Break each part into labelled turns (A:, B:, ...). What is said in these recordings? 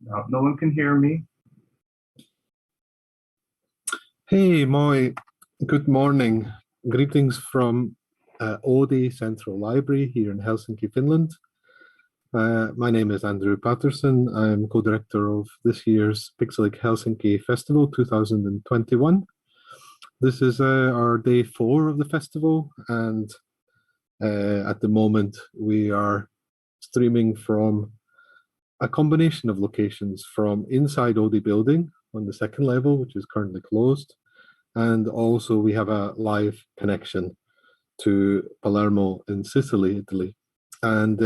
A: No one can hear me.
B: Hey, Moi. Good morning. Greetings from Oodi Central Library here in Helsinki, Finland. My name is Andrew Patterson. I'm co-director of this year's Pixelache Helsinki Festival 2021. This is our day 4 of the festival, and at the moment we are streaming from a combination of locations from inside Oodi building on the 2nd level, which is currently closed, and also we have a live connection to Palermo in Sicily, Italy. And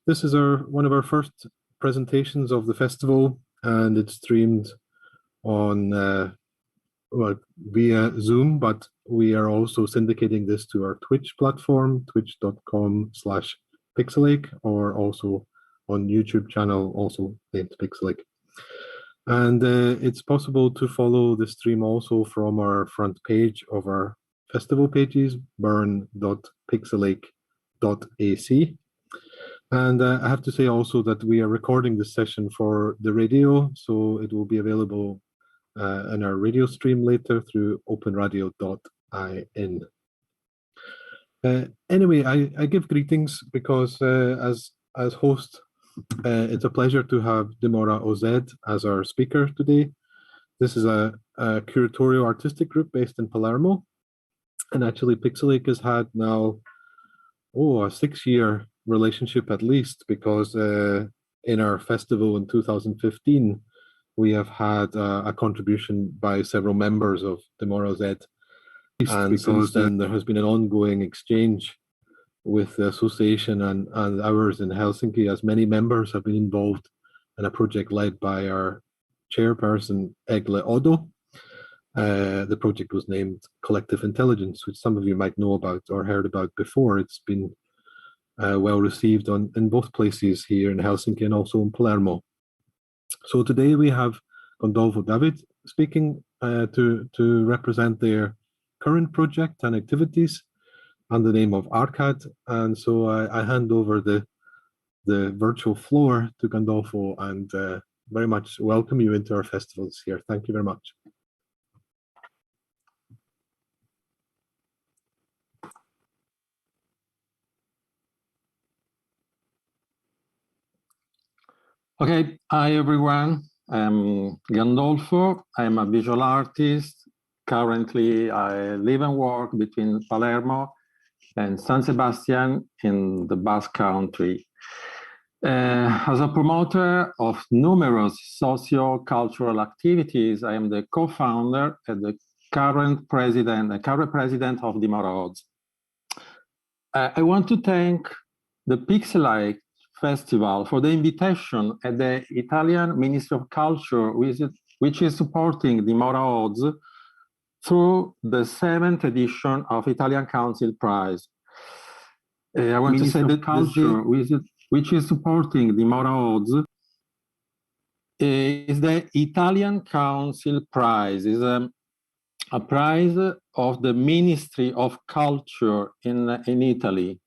B: this is one of our first presentations of the festival, and it's streamed on via Zoom, but we are also syndicating this to our Twitch platform, twitch.com/Pixelache, or also on YouTube channel, also named Pixelache. And it's possible to follow the stream also from our front page of our festival pages, burn.pixelache.ac. And I have to say also that we are recording this session for the radio, so it will be available in our radio stream later through openradio.in. Anyway, I give greetings because as host, it's a pleasure to have Dimora OZ as our speaker today. This is a curatorial artistic group based in Palermo, and actually Pixelache has had now a 6-year relationship at least, because in our festival in 2015 we have had a contribution by several members of Dimora OZ, and since then there has been an ongoing exchange with the association and ours in Helsinki, as many members have been involved in a project led by our chairperson Egle Odo. The project was named Collective Intelligence, which some of you might know about or heard about before. It's been well received in both places here in Helsinki and also in Palermo. So today we have Gandolfo David speaking to represent their current project and activities under the name of ARKAD. And so I hand over the virtual floor to Gandolfo and very much welcome you into our festivals here. Thank you very much.
C: Okay, hi everyone. I'm Gandolfo. I'm a visual artist. Currently, I live and work between Palermo and San Sebastian in the Basque Country. As a promoter of numerous socio-cultural activities, I am the co-founder and the current president of Dimora OZ. I want to thank the Pixelache Festival for the invitation at the Italian Ministry of Culture, which is supporting Dimora OZ through the 7th edition of Italian Council Prize. I want to say that culture, which is supporting Dimora OZ, is the Italian Council Prize. Is a prize of the Ministry of Culture in Italy.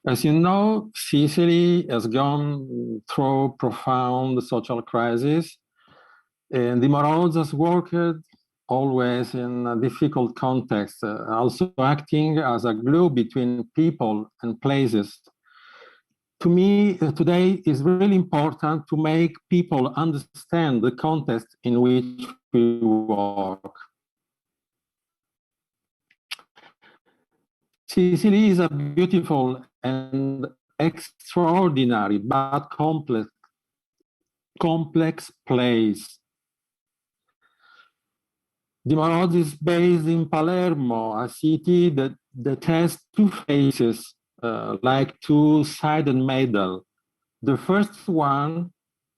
C: As you know, Sicily has gone through profound social crisis, and Dimora OZ has worked always in a difficult context, also acting as a glue between people and places. To me, today is really important to make people understand the context in which we work. Sicily is a beautiful and extraordinary but complex place. Dimora OZ is based in Palermo, a city that has two faces, like two-sided medal. The first one,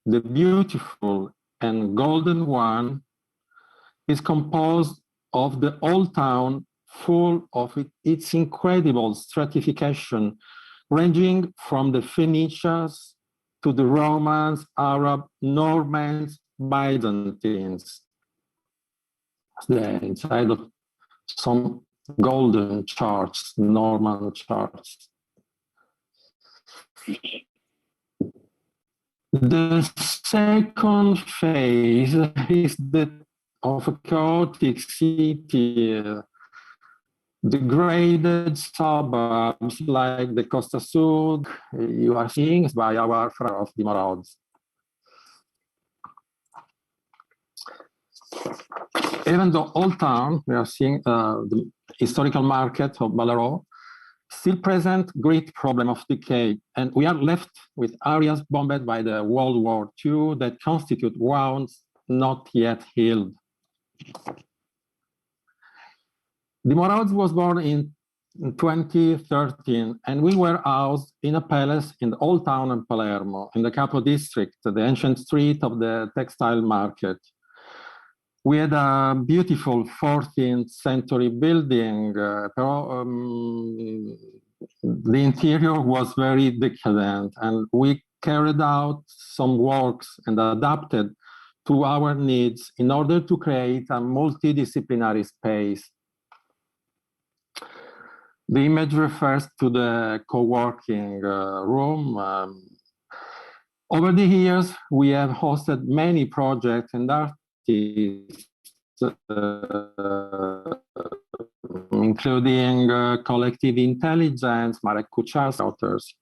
C: the beautiful and golden one, is composed of the old town, full of its incredible stratification, ranging from the Phoenicians to the Romans, Arab, Normans, Byzantines. the inside of some golden charts, normal charts. The second phase is that of a chaotic city, degraded suburbs like the Costa Sud you are seeing by our friend of Dimora OZ. Even the old town, we are seeing the historical market of Ballarò, still present great problem of decay, and we are left with areas bombed by the World War II that constitute wounds not yet healed. Dimora OZ was born in 2013, and we were housed in a palace in the old town of Palermo, in the Capo district, the ancient street of the textile market. We had a beautiful 14th century building, the interior was very decadent, and we carried out some works and adapted to our needs in order to create a multidisciplinary space. The image refers to the co-working room. Over the years, we have hosted many projects and artists, including collective intelligence, Marek Kuchar's authors.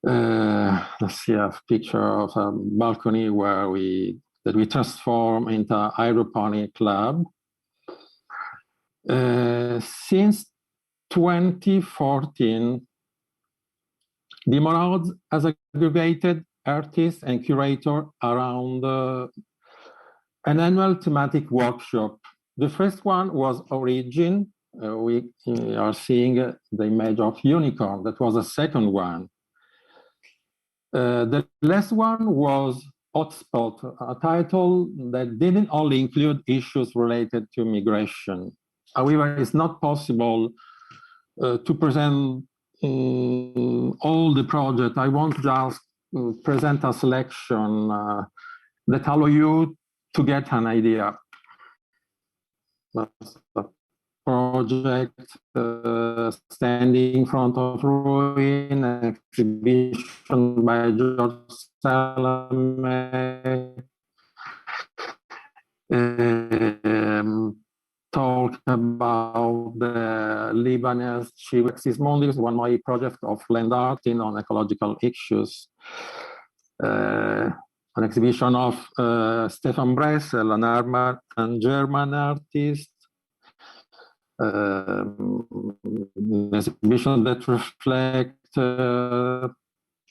C: Let's see a picture of a balcony where we transform into an aeroponic club. Since 2014, Dimora OZ has aggregated artists and curators around an annual thematic workshop. The first one was Origin. We are seeing the image of unicorn. That was the second one. The last one was Hotspot, a title that didn't only include issues related to migration. However, it's not possible to present all the project. I want just present a selection that allow you to get an idea. That's the project standing in front of ruin, exhibition by George Salome. Talk about the Lebanese Chivexis Mondis, one more project of land art on ecological issues. An exhibition of Stefan Bressel, an German artist. An exhibition that reflects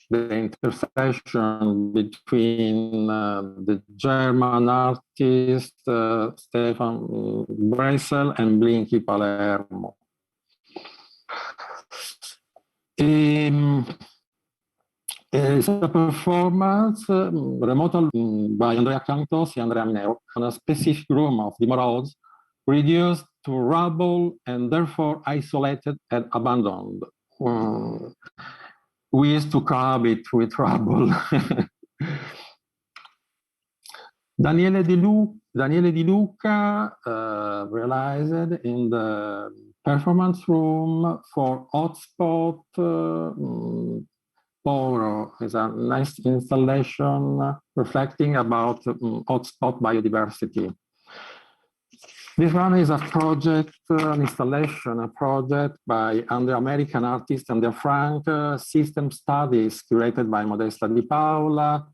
C: the intersection between the German artist Stefan Bressel and Blinky Palermo. It's a performance remote by Andrea Cantos and Andrea Mineo on a specific room of Dimora OZ, reduced to rubble and therefore isolated and abandoned. We used to cohabit with rubble. Daniele Di Luca realized in the performance room for Hotspot. Poro is a nice installation reflecting about hotspot biodiversity. This one is a project, an installation, a project by American artist Andrea Frank, system studies curated by Modesta Di Paola.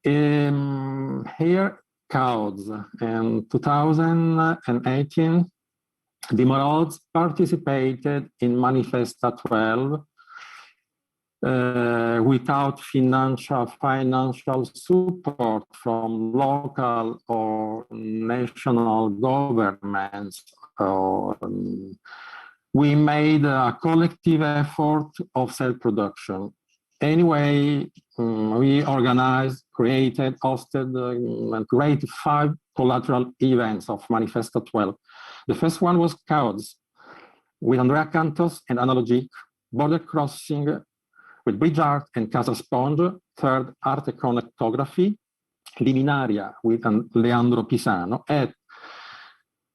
C: Here, cows. In 2018, Dimora OZ participated in Manifesta 12 without financial support from local or national governments. We made a collective effort of self-production. Anyway, we organized, created, hosted, and created 5 collateral events of Manifesta 12. The first one was Cows with Andrea Cantos and Analogique, border crossing with bridge art and casa sponge. Third, art iconography. Liminaria with Leandro Pisano, and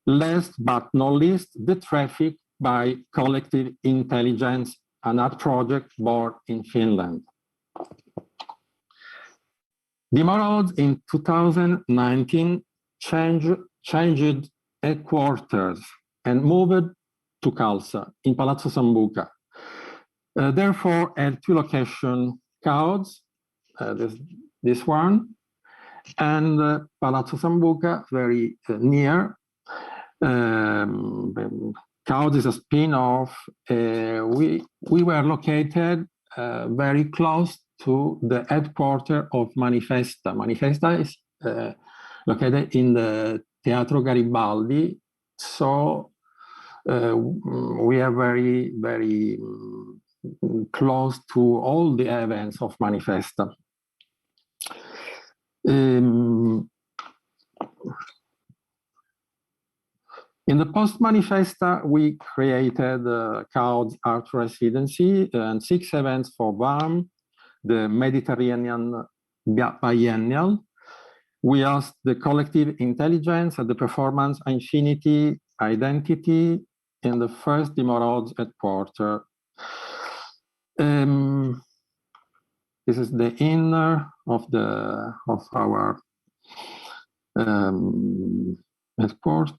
C: last but not least, the traffic by collective intelligence, an art project born in Finland. Dimora OZ in 2019 changed headquarters and moved to Kalsa in Palazzo Sambuca. Therefore, had two locations, CAODS, this one, and Palazzo Sambuca, very near. CAODS is a spin-off. We were located very close to the headquarters of Manifesta. Manifesta is located in the Teatro Garibaldi, so we are very, very close to all the events of Manifesta. In the post-Manifesta, we created CAODS Art Residency and 6 events for BAM, the Mediterranean Biennial. We asked the collective intelligence at the performance Infinity Identity in the first Dimora OZ headquarters. This is the inner of our headquarters.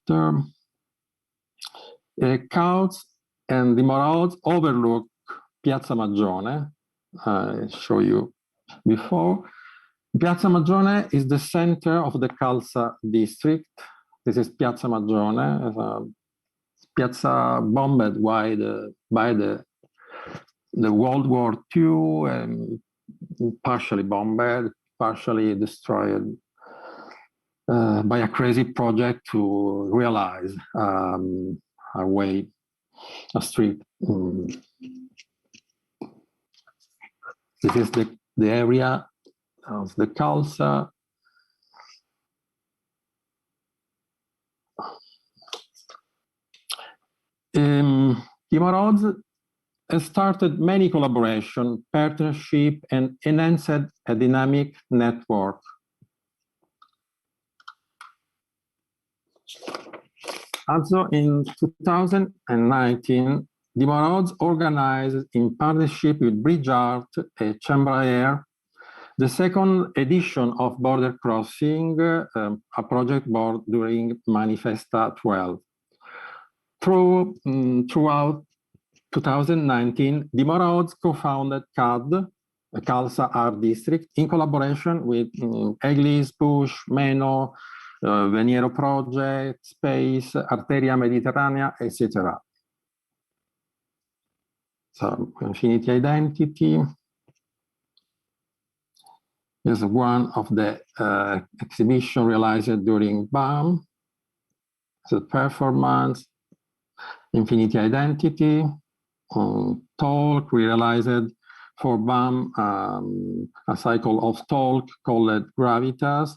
C: CAODS and Dimora OZ overlook Piazza Maggiore. I showed you before. Piazza Maggiore is the center of the Kalsa district. This is Piazza Maggiore, piazza bombed by the World War II, and partially bombed, partially destroyed by a crazy project to realize a street. This is the area of the Kalsa. Dimora OZ has started many collaboration, partnership, and enhanced a dynamic network. Also in 2019, Dimora OZ organized in partnership with 𝗔𝗥𝗞𝗔𝗗 and 𝗔𝗥𝗡 the second edition of Border Crossing, a project born during Manifesta 12. Throughout 2019, Dimora OZ co-founded CAD, Kalsa Art District, in collaboration with Eglis, Push, Meno, Veniero Project, Space, Arteria Mediterranea, etc. So, Infinity Identity is one of the exhibition realized during BAM. The performance, Infinity Identity, talk we realized for BAM, a cycle of talk called Gravitas,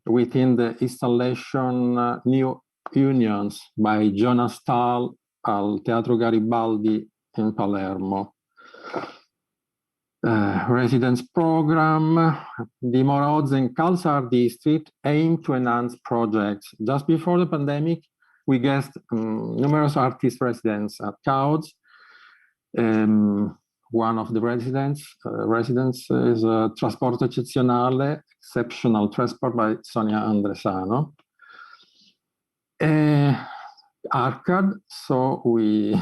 C: within the installation New Unions by Jonas Stahl al Teatro Garibaldi in Palermo. Residence program, Dimora OZ and Kalsa Art District aim to enhance projects. Just before the pandemic, we guessed numerous artist residents at CAODS. One of the residents is Trasporto Eccezionale, Exceptional Transport by Sonia Andresano. ARKAD, so we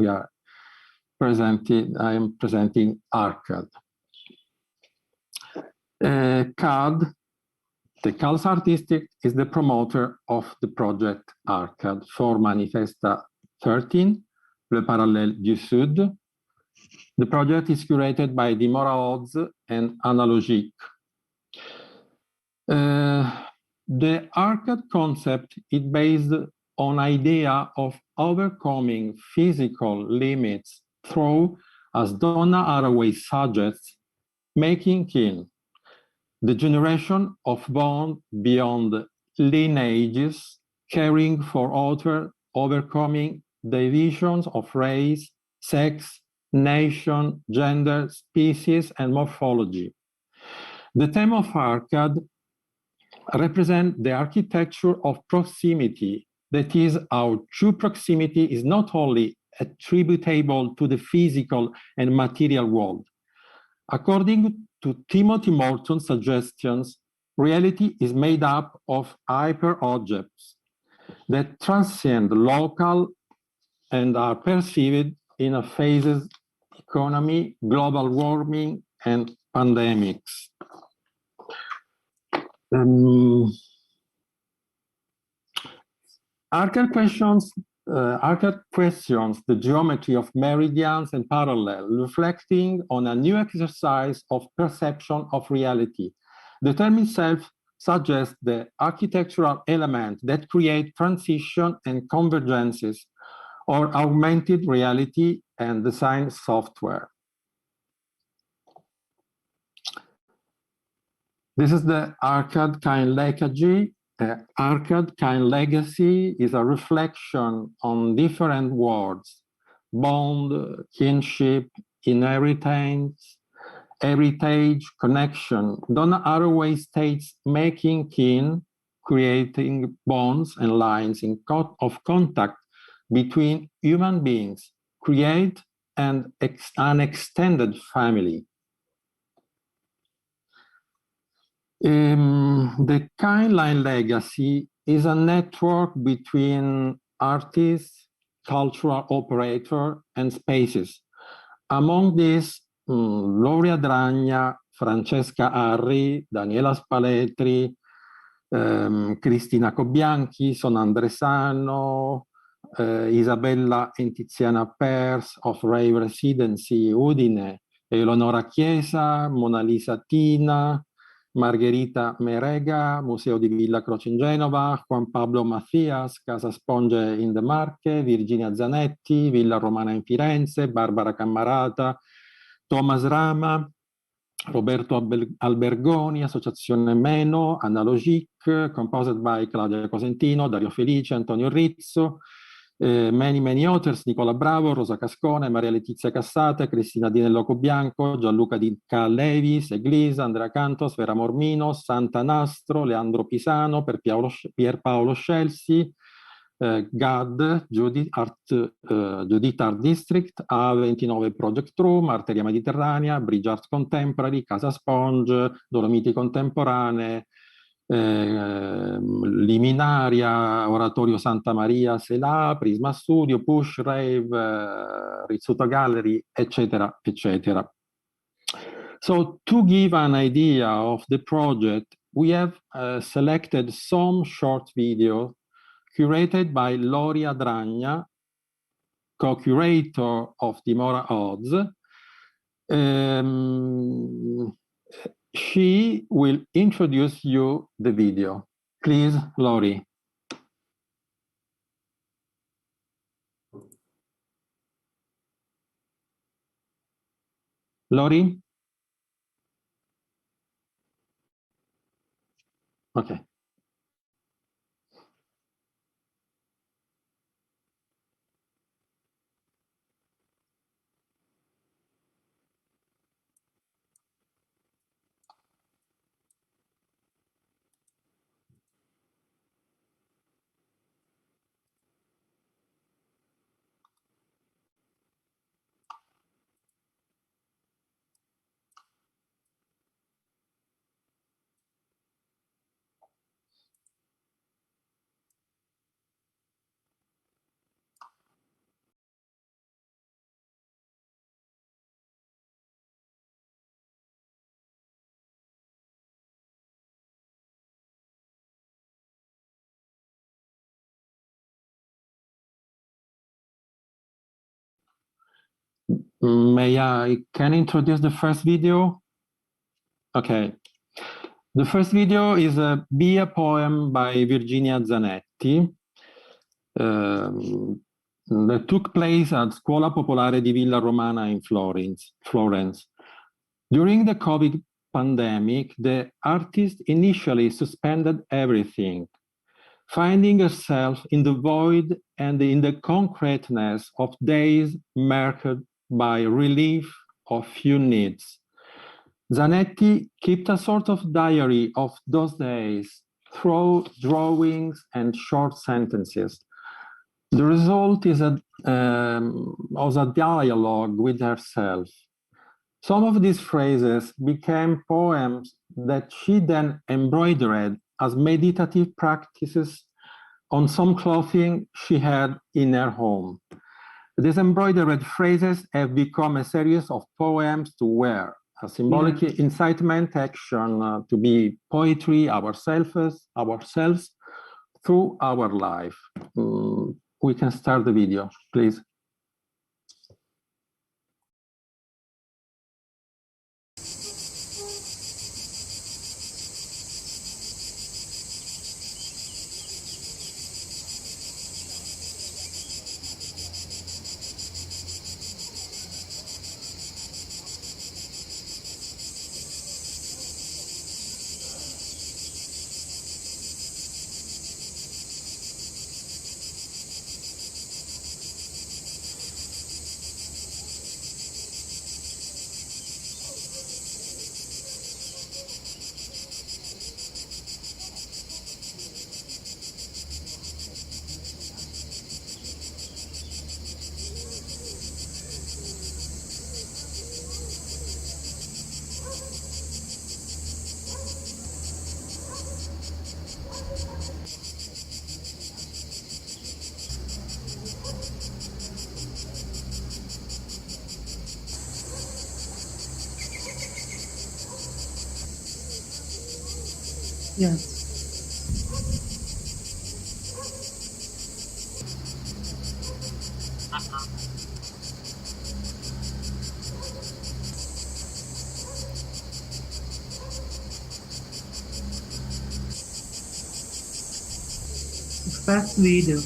C: are I am presenting ARKAD. CAD, the Kalsa Art District, is the promoter of the project ARKAD for Manifesta 13, Les Parallèles du Sud. The project is curated by Dimora OZ and Analogique. The ARKAD concept is based on idea of overcoming physical limits through, as Donna Haraway suggests, making kin, the generation of bond beyond lineages, caring for other, overcoming divisions of race, sex, nation, gender, species, and morphology. The theme of ARKAD represent the architecture of proximity. That is, our true proximity is not only attributable to the physical and material world. According to Timothy Morton's suggestions, reality is made up of hyper-objects that transcend local and are perceived in a phases, economy, global warming, and pandemics. ARKAD questions the geometry of meridians and parallel, reflecting on a new exercise of perception of reality. The term itself suggests the architectural element that create transition and convergences, or augmented reality and design software. This is the ARKAD kind legacy. ARKAD kind legacy is a reflection on different words: bond, kinship, inheritance, heritage, connection. Donna Haraway states making kin, creating bonds and lines of contact between human beings, create an extended family. The kind line legacy is a network between artists, cultural operator, and spaces. Among these, Gloria Dragna, Francesca Arri, Daniela Spaletri, Cristina Cobbianchi, Son Andresano, Isabella and Tiziana Pers of Rave Residency, Udine, Eleonora Chiesa, Mona Lisa Tina, Margherita Merega, Museo di Villa Croce in Genova, Juan Pablo Macias, Casa Sponge in the Marche, Virginia Zanetti, Villa Romana in Firenze, Barbara Cammarata, Thomas Rama, Roberto Albergoni, Associazione Meno, Analogique, composed by Claudia Cosentino, Dario Felice, Antonio Rizzo, many authors, Nicola Bravo, Rosa Cascone, Maria Letizia Cassate, Cristina Dinello Cobianco, Gianluca Di Levis, Eglisa, Andrea Cantos, Vera Mormino, Santa Nastro, Leandro Pisano, Pierpaolo Scelsi, GAD, Judith Art District, A29 Project Room, Arteria Mediterranea, Bridge Art Contemporary, Casa Sponge, Dolomiti Contemporanee, Liminaria, Oratorio Santa Maria, Sela, Prisma Studio, Push, Rave, Rizzuto Gallery, etc., etc. So to give an idea of the project, we have selected some short videos curated by Gloria Dragna, co-curator of Dimora OZ. She will introduce you the video. Please, Lori. Lori? Okay. May I can introduce the first video? Okay. The first video is a Be a poem by Virginia Zanetti that took place at Scuola Popolare di Villa Romana in Florence. During the COVID pandemic, the artist initially suspended everything, finding herself in the void and in the concreteness of days marked by relief of few needs. Zanetti kept a sort of diary of those days, through drawings and short sentences. The result is a dialogue with herself. Some of these phrases became poems that she then embroidered as meditative practices on some clothing she had in her home. These embroidered phrases have become a series of poems to wear, a symbolic incitement action to be poetry ourselves through our life. We can start the video, please.
A: Yes. First video.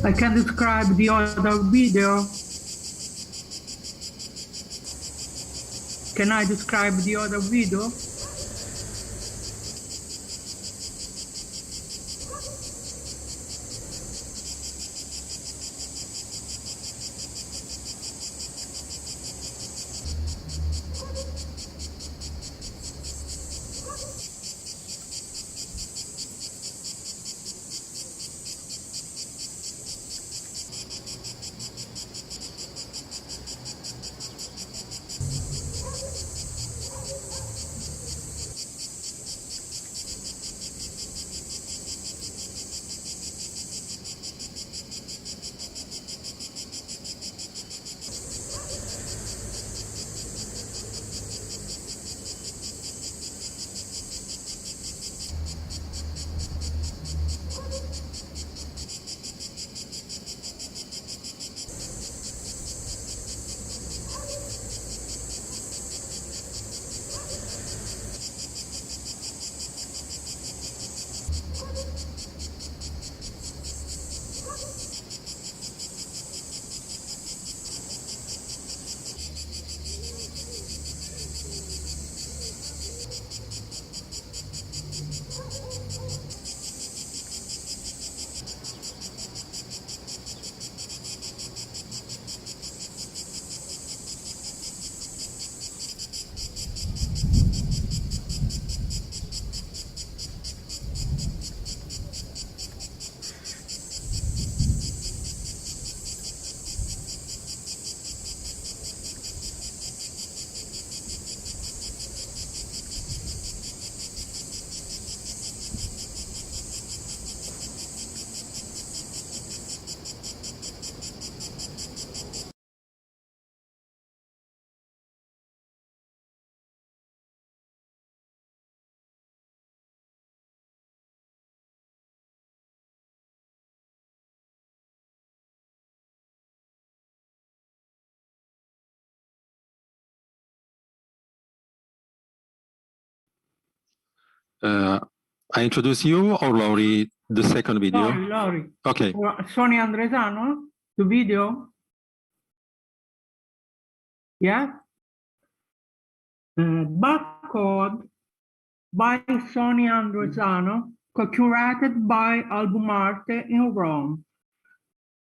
A: I can describe the other video. Can I describe the other video?
C: I introduce you or Lori, the second video?
A: Lori.
C: Okay.
A: Sonia Andresano, the video. Yeah. Barcode by Sonia Andresano, co-curated by Albumarte in Rome.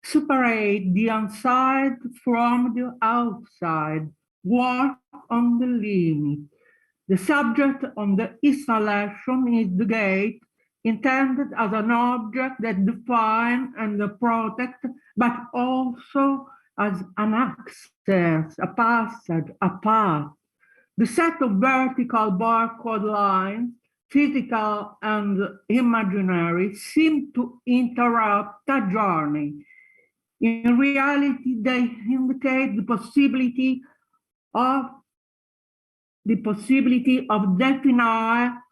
A: Separate the inside from the outside. Work on the limit. The subject of the installation is the gate, intended as an object that defines and protects, but also as an access, a passage, a path. The set of vertical barcode lines, physical and imaginary, seem to interrupt a journey. In reality, they indicate the possibility of defining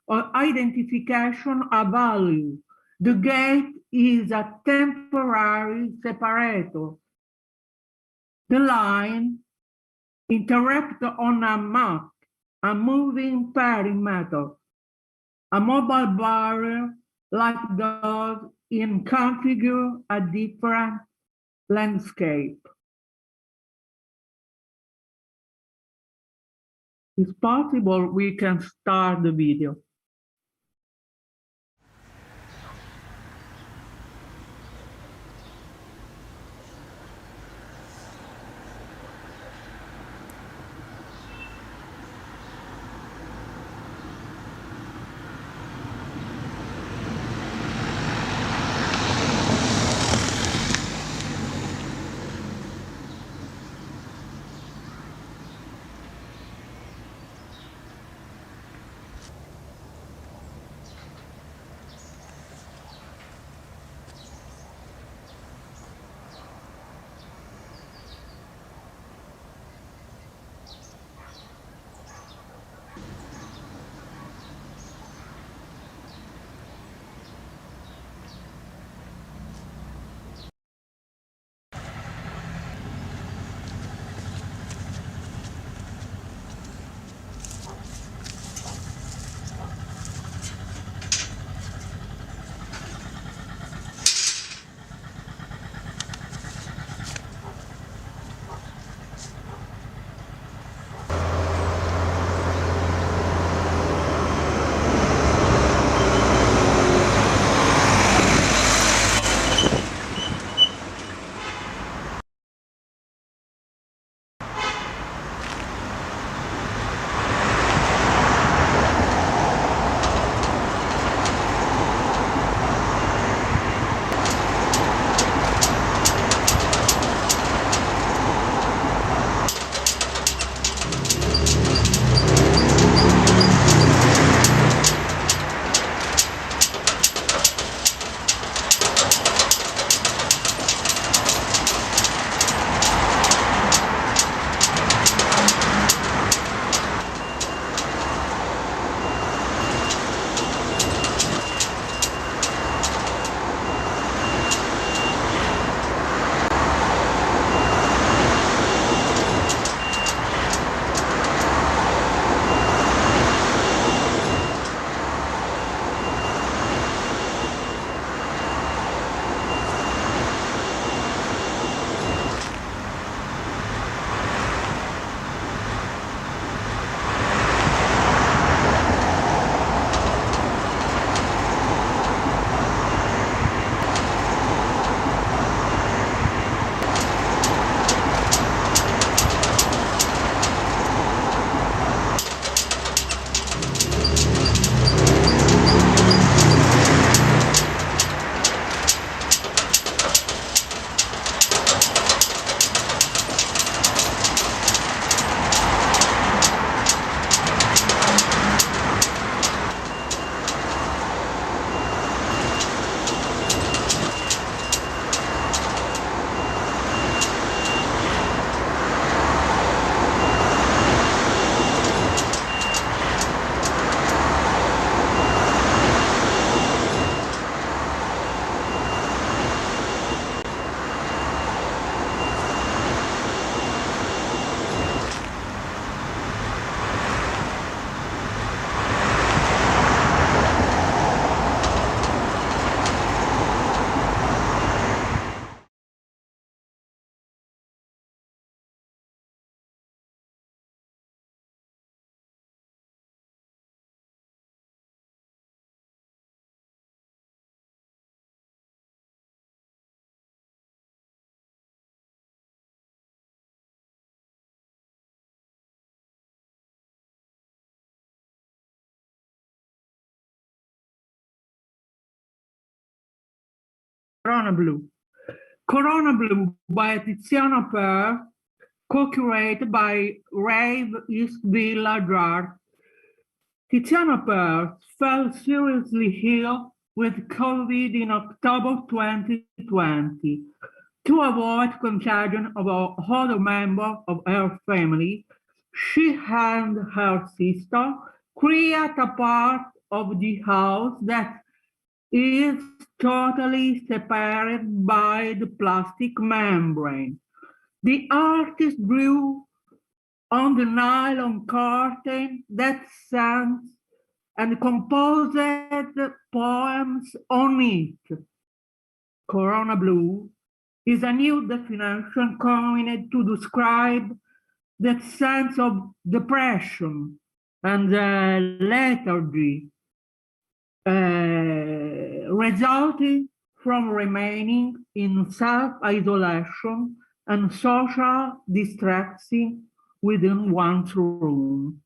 A: or identification of value. The gate is a temporary separator. The line interacts on a map, a moving perimeter, a mobile barrier like those in configure a different landscape. It's possible we can start the video. Corona Blue. Corona Blue by Tiziano Per, co-curated by Rave East Village Art. Tiziano Per fell seriously ill with COVID in October 2020. To avoid contagion of other members of her family, she and her sister create a part of the house that is totally separated by the plastic membrane. The artist drew on the nylon curtain that stands and composed poems on it. Corona Blue is a new definition coined to describe that sense of depression and lethargy resulting from remaining in self-isolation and social distressing within one's room.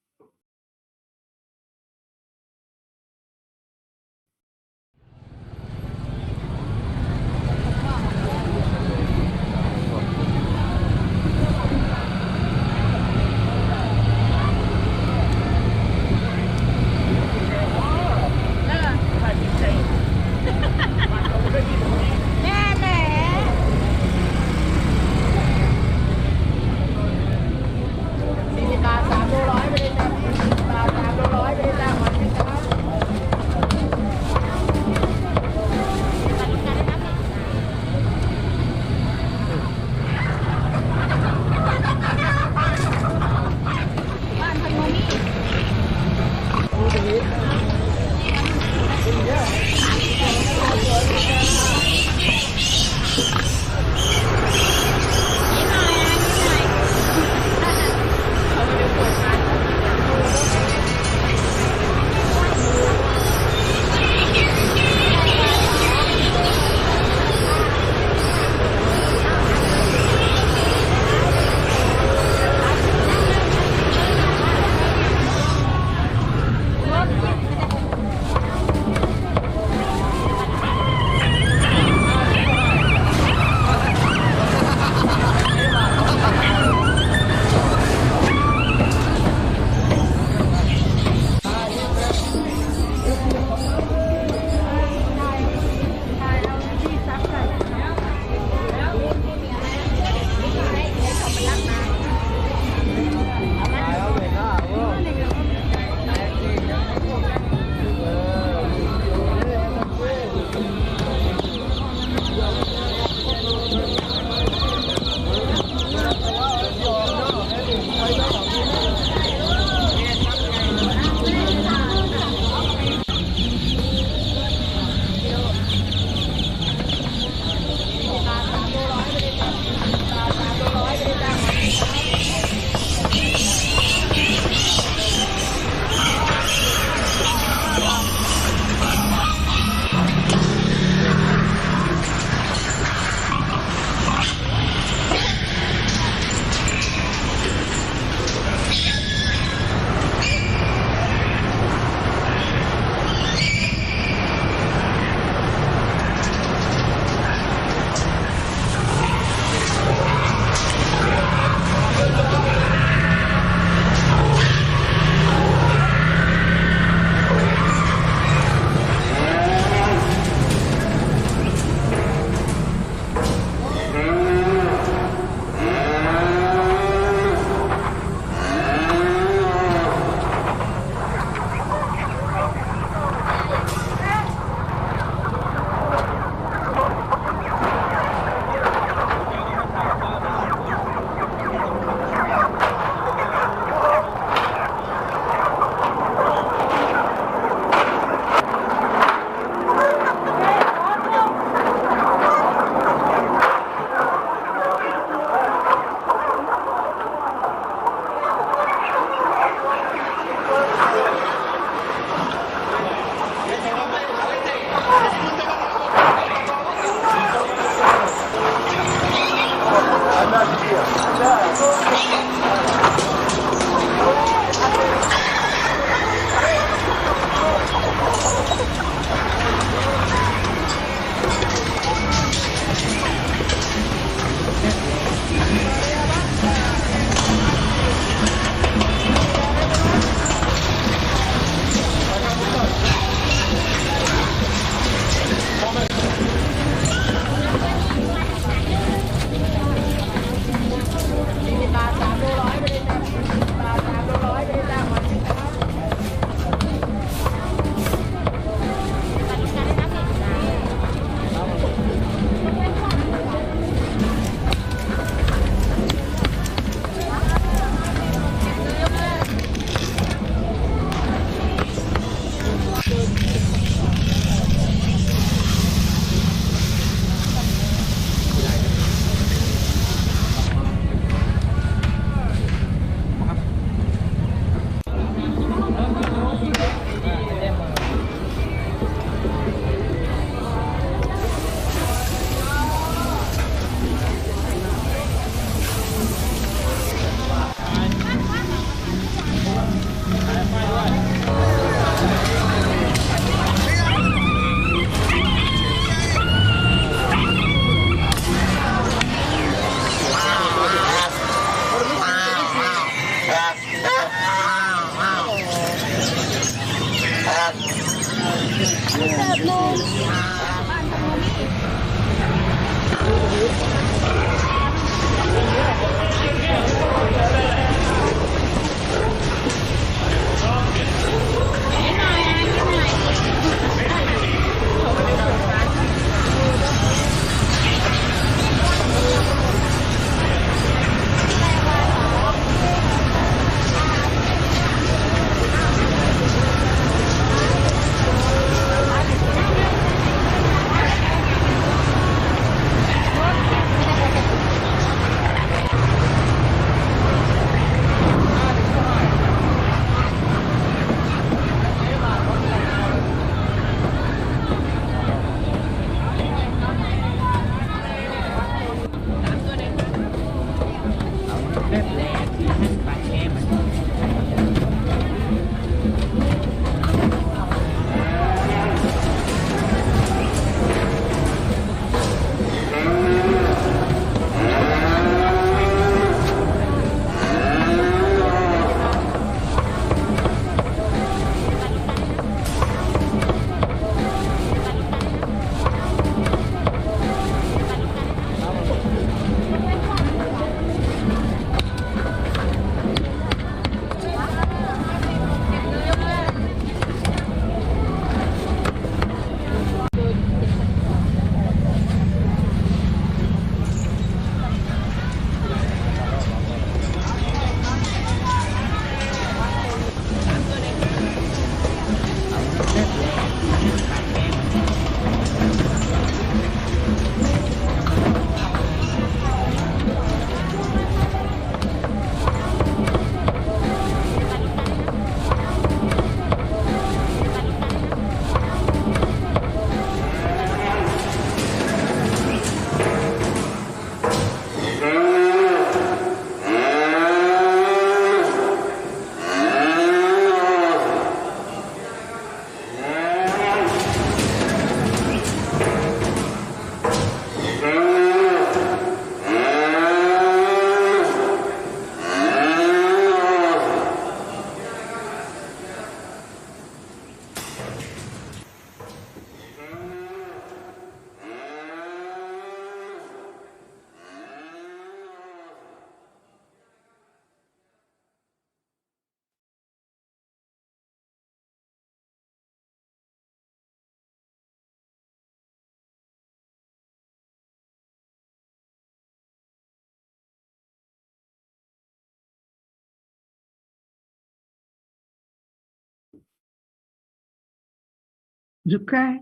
A: The cat,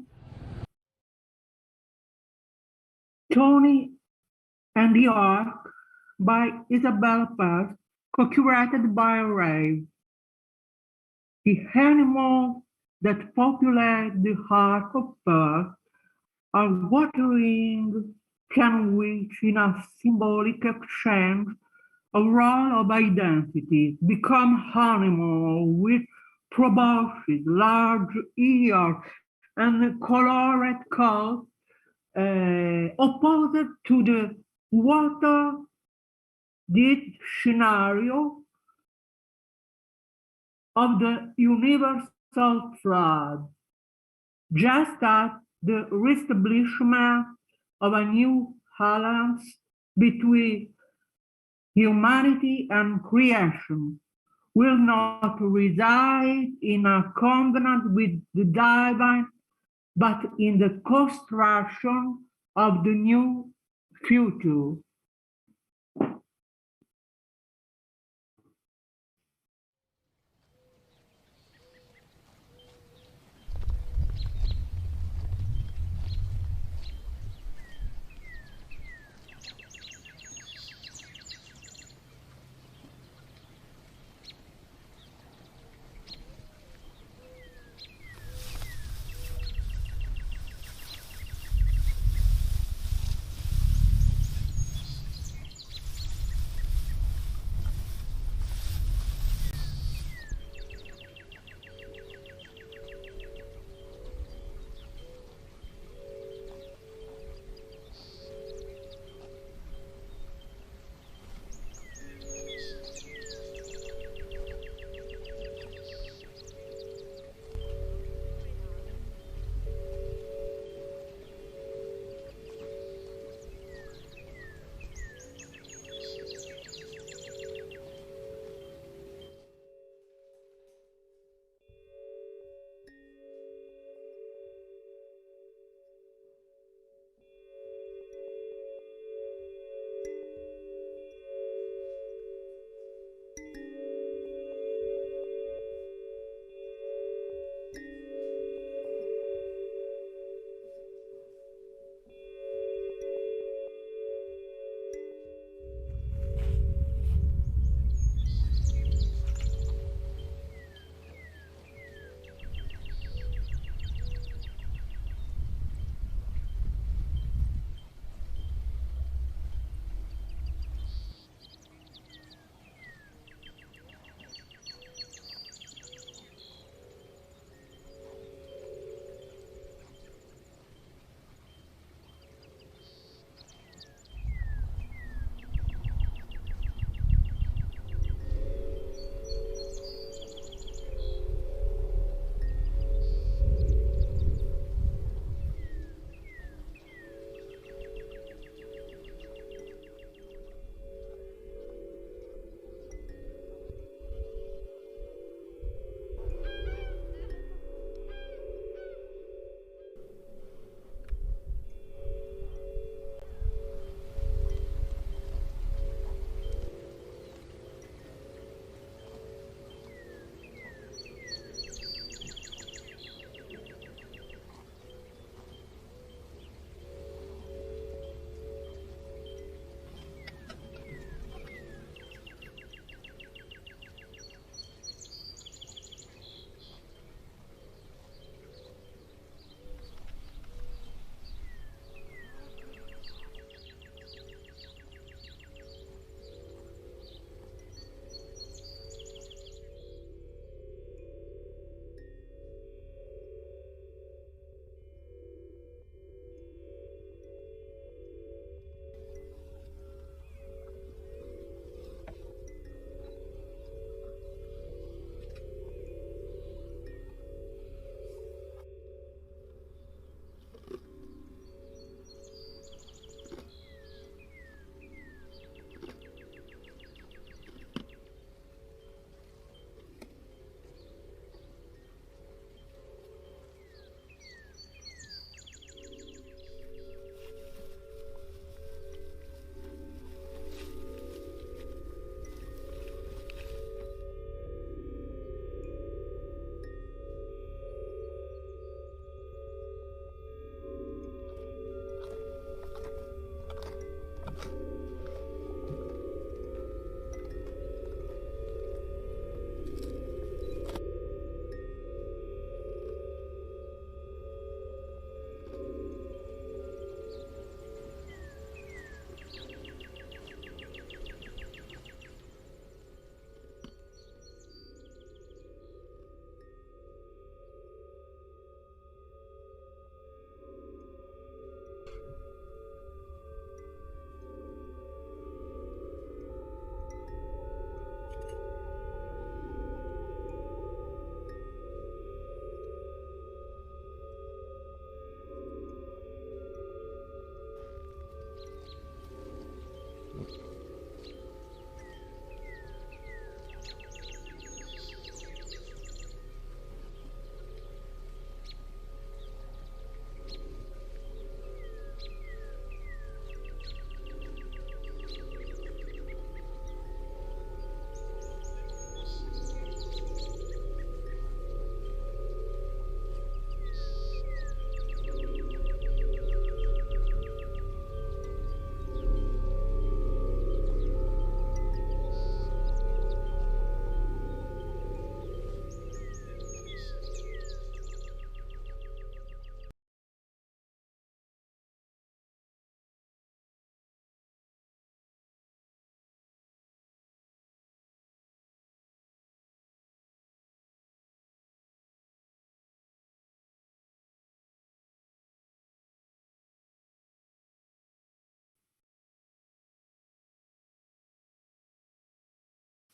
A: Tony and the Ark by Isabel Paz, co-curated by Ray. The animals that populate the heart of Perth are watering can which in a symbolic exchange a role of identity become animals with proboscis, large ears, and colored coat, opposed to the water did scenario of the universal flood, just as the reestablishment of a new balance between humanity and creation will not reside in a covenant with the divine, but in the construction of the new future.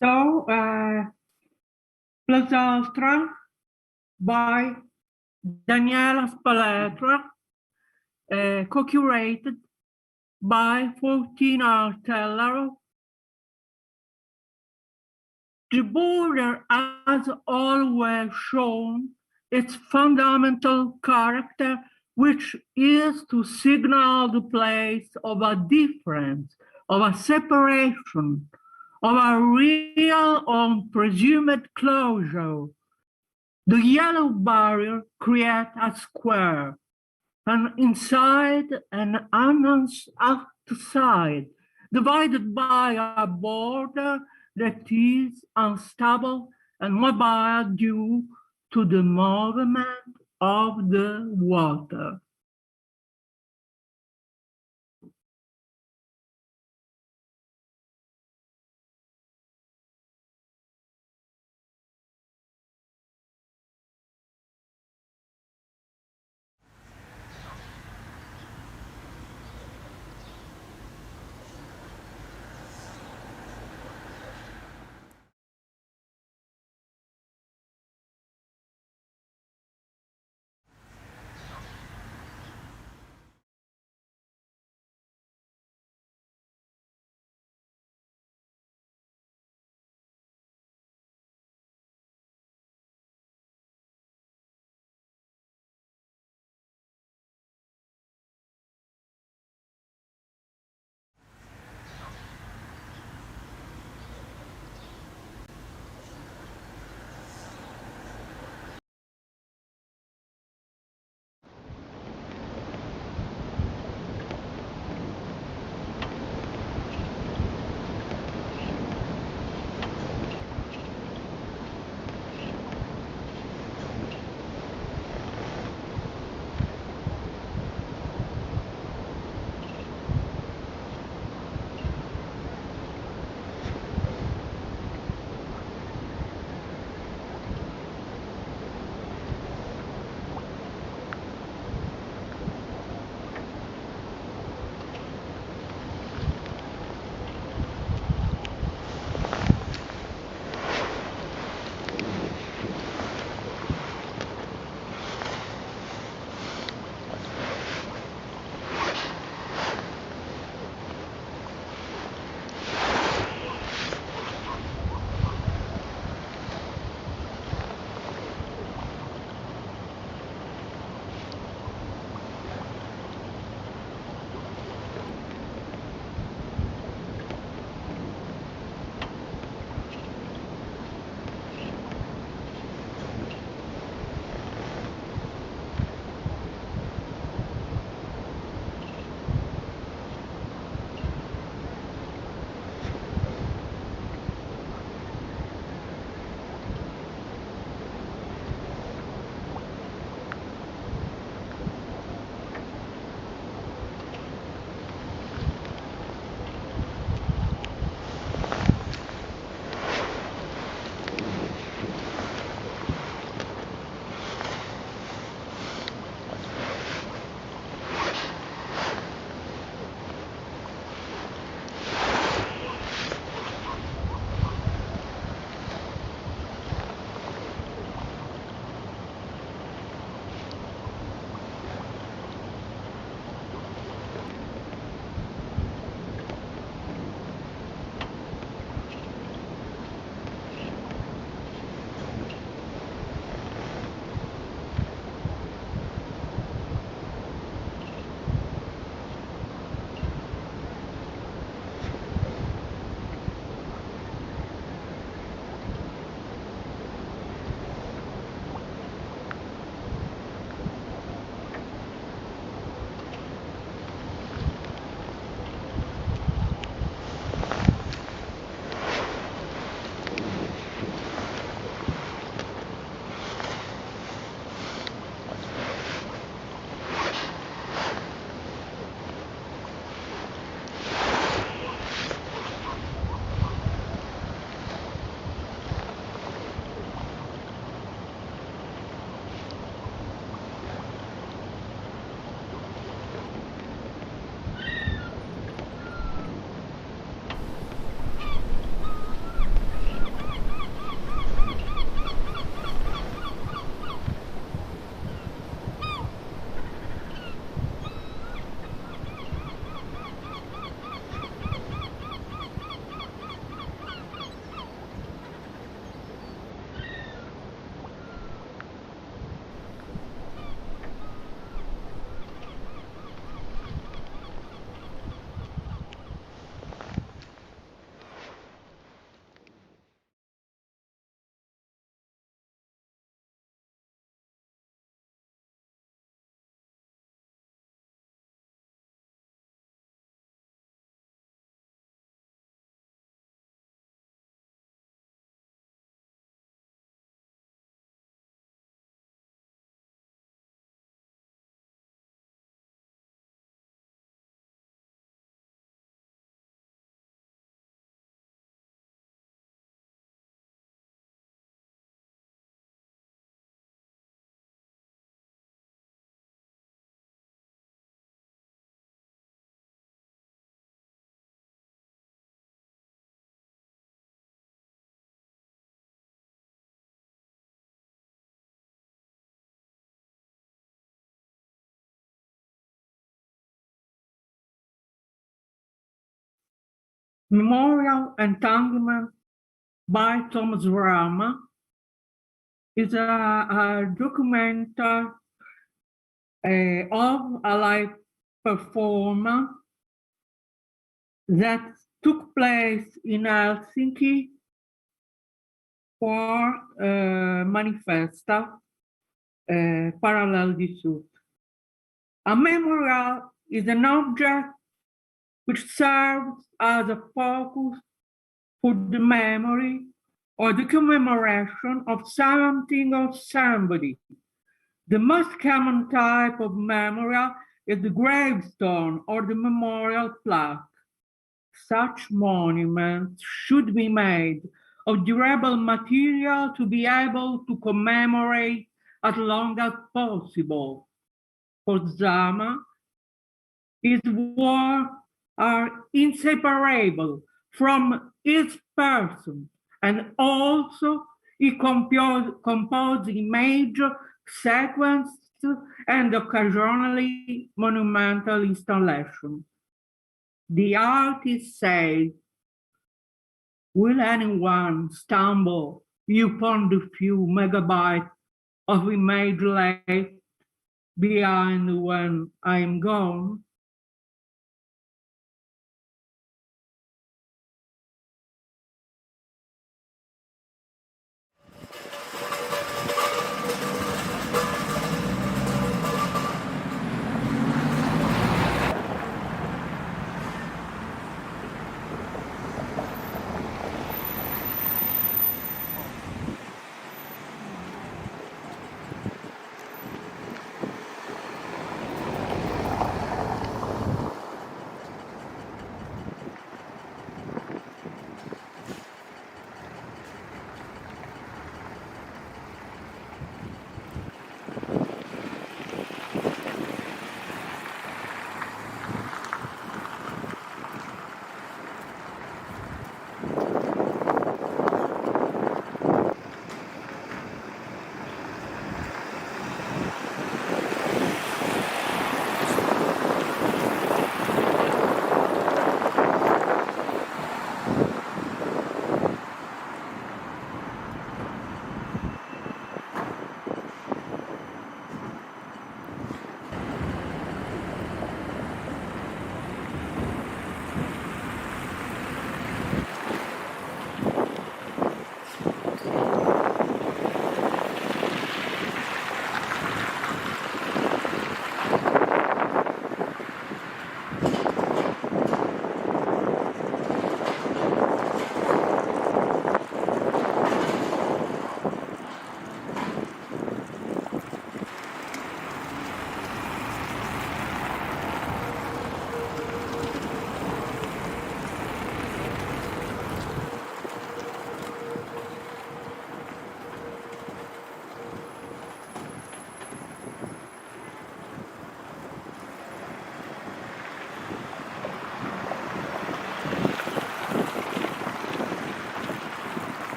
A: So, Pixelache by Daniela Spalletra, co-curated by 14 art teller. The border has always shown its fundamental character, which is to signal the place of a difference, of a separation, of a real or presumed closure. The yellow barrier creates a square, an inside and an outside, divided by a border that is unstable and mobile due to the movement of the water. Memorial Entanglement by Thomas Rama is a document of a live performance that took place in Helsinki for Manifesta, Parallèles du Sud. A memorial is an object which serves as a focus for the memory or the commemoration of something or somebody. The most common type of memorial is the gravestone or the memorial plaque. Such monuments should be made of durable material to be able to commemorate as long as possible. For Zama, his works are inseparable from his person, and also he composed image sequences and occasionally monumental installations. The artist said, "Will anyone stumble upon the few megabytes of image left behind when I am gone?"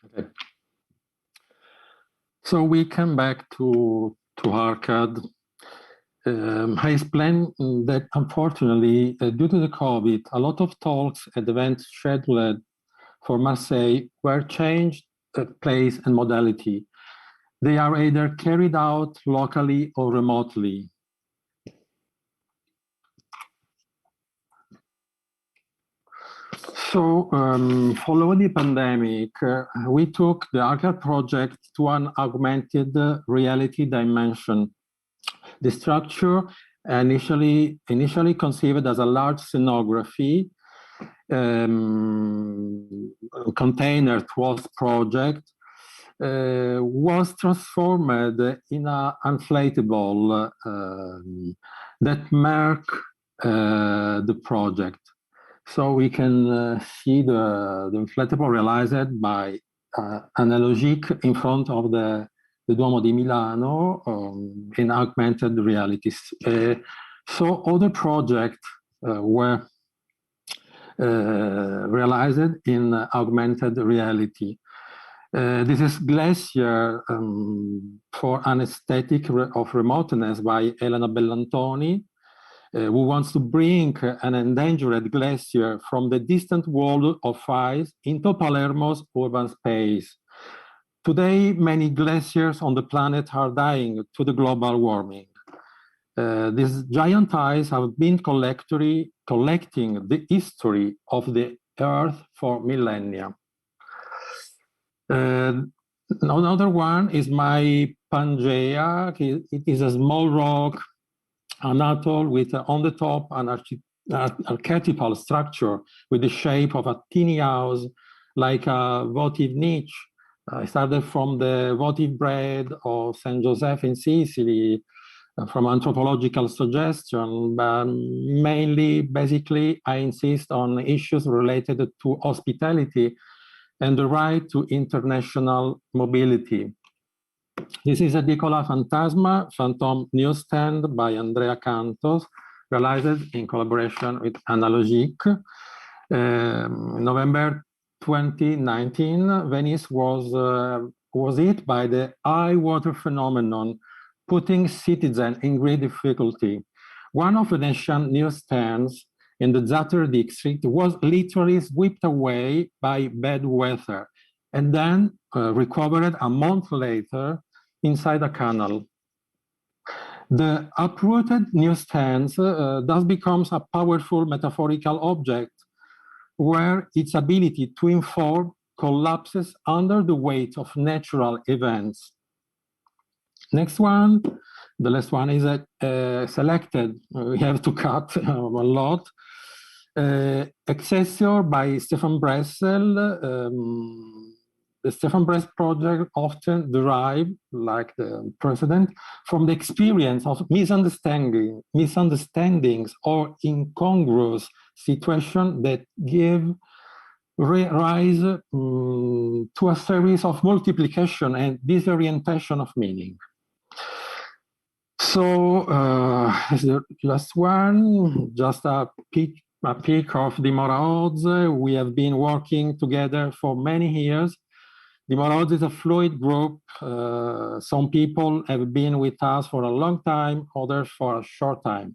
C: Okay. So we come back to ARKAD. I explained that unfortunately, due to the COVID, a lot of talks and events scheduled for Marseille were changed place and modality. They are either carried out locally or remotely. So following the pandemic, we took the ARKAD project to an augmented reality dimension. The structure, initially conceived as a large scenography container towards project, was transformed in an inflatable that mark the project. So we can see the inflatable realized by Analogique in front of the Duomo di Milano in augmented realities. So other projects were realized in augmented reality. This is Glacier for an aesthetic of remoteness by Elena Bellantoni, who wants to bring an endangered glacier from the distant world of ice into Palermo's urban space. Today, many glaciers on the planet are dying to the global warming. These giant ice have been collecting the history of the Earth for millennia. Another one is my Pangea. It is a small rock, an atoll with on the top an archetypal structure with the shape of a tiny house, like a votive niche. I started from the votive bread of Saint Joseph in Sicily, from anthropological suggestion, but mainly, basically, I insist on issues related to hospitality and the right to international mobility. This is Edicola Fantasma, Phantom Newsstand by Andrea Cantos, realized in collaboration with Analogique. November 2019, Venice was hit by the high water phenomenon, putting citizens in great difficulty. One of Venetian newsstands in the 𝗔𝗥𝗞𝗔𝗗 district was literally swept away by bad weather and then recovered a month later inside a canal. The uprooted newsstands thus becomes a powerful metaphorical object where its ability to inform collapses under the weight of natural events. Next one, the last one is selected. We have to cut a lot. Excessor by Stefan Bressel. The Stefan Bress project often derived, like the precedent, from the experience of misunderstandings or incongruous situations that give rise to a series of multiplication and disorientation of meaning. So the last one, just a peek of Dimora OZ. We have been working together for many years. Dimora OZ is a fluid group. Some people have been with us for a long time, others for a short time.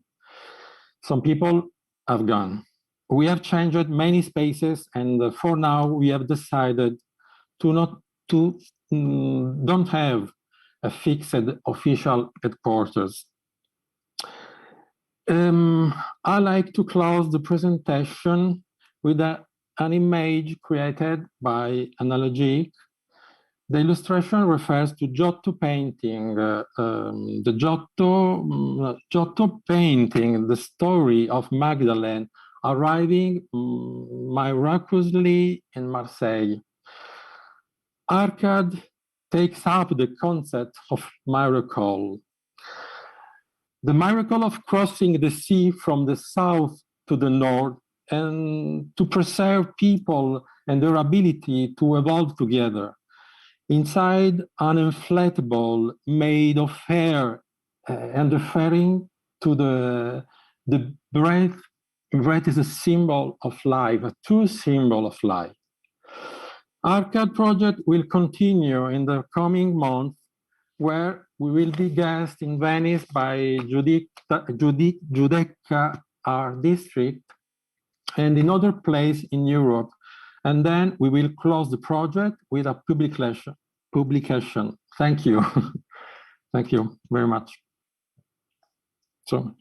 C: Some people have gone. We have changed many spaces, and for now we have decided don't have a fixed official headquarters. I like to close the presentation with an image created by Analogique. The illustration refers to Giotto painting. The Giotto painting the story of Magdalene arriving miraculously in Marseille. ARKAD takes up the concept of miracle. The miracle of crossing the sea from the south to the north and to preserve people and their ability to evolve together inside an inflatable made of air and referring to the breath. Breath is a symbol of life, a true symbol of life. ARKAD project will continue in the coming month, where we will be guests in Venice by 𝗔𝗥𝗞𝗔𝗗 Art District and in other places in Europe. And then we will close the project with a publication. Thank you. Thank you very much. So.